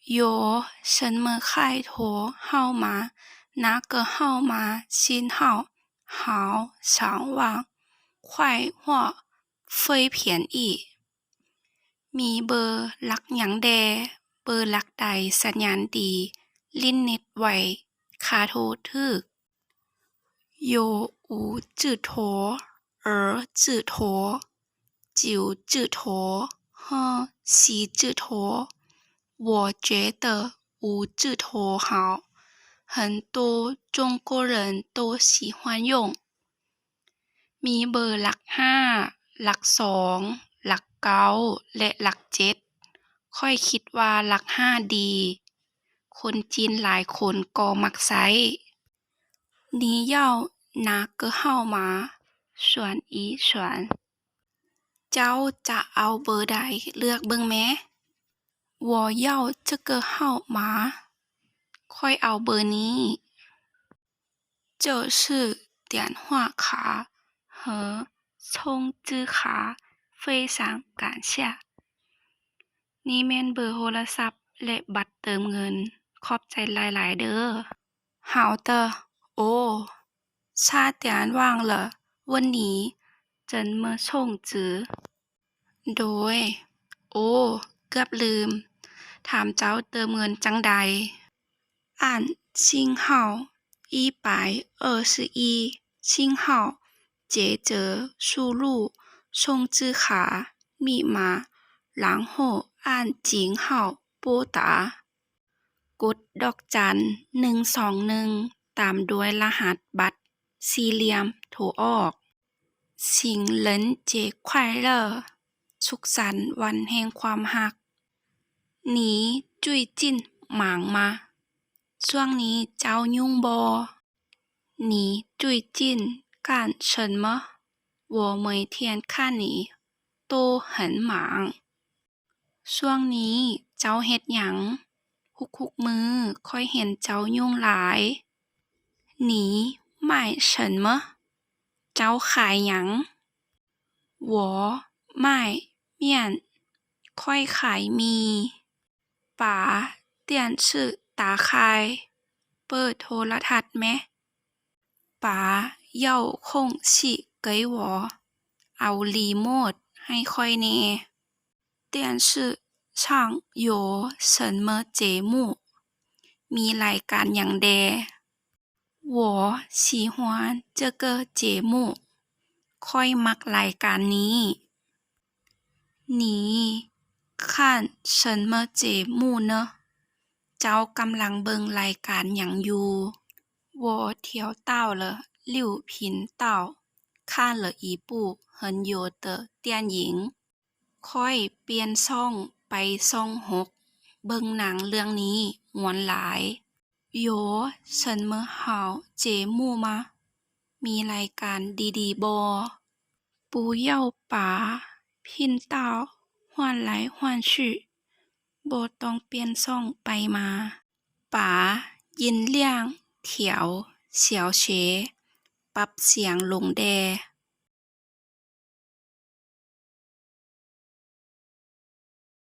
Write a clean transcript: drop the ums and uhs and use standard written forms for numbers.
有什么开头号码？哪个号码信号好上网快活非便宜มีเบอร์หลักหยังแด่เบอร์หลักใดสัญญาณดีลิ้นเน็ตไวค่าโทรถูก有无字头儿字头九字头和十字头我觉得五字头好很多中国人都喜欢用มีเบอร์หลักห้าหลักสองหลักเก้าและหลักเจ็ดข้อยคิดว่าหลักห้าดีคนจีนหลายคนก็มักใช้你要哪个号码选一选เจ้าจะเอาเบอร์ใดเลือกเบิ่งแหม我要这个号码ค่อยเอาเบอร์นี้这是电话卡和充值卡非常感谢นี่แม่นเบอร์โทรศัพท์และบัตรเติมเงินขอบใจหลายๆเด้อ好的哦差点忘了问你怎么充值โดยโอ้เกือบลืมถามเจ้าเติมเงินจังใด按信号121信号接着输入充值卡密码然后按井号拨打กดดอกจัน121ตามด้วยรหัสบัตรสี่เหลี่ยมโทรออก情人节快乐สุขสันต์วันแห่งความรัก你最近忙吗ช่วงนี้เจ้ายุ่งบ่你最近干什么我每天看你都很忙ช่วงนี้เจ้าเฮ็ดหยังทุกๆมื้อข้อยเห็นเจ้ายุ่งหลาย你卖什么เจ้าขายหยัง我卖面ค่อยขายหมี่把电视打开เปิดโทรทัศน์แหม把遥控器给我เอารีโมทให้ค่อยแหน่电视上有什么节目มีรายการหยังแด่我喜欢这个节目ค่อยมักรายการนี้你看什么节目呢เจ้ากำลังเบิ่งรายการหยังอยู่我跳到了6频道看了一部很有的电影ค่อยเปลี่ยนช่องไปช่อง6เบิ่งหนังเรื่องนี้ม่วนหลาย有什么好节目吗มีรายการดีๆบ่不要把频道换来换去บ่ต้องเปลี่ยนช่องไปมา把音量调小些ปรับเสียงลงแด่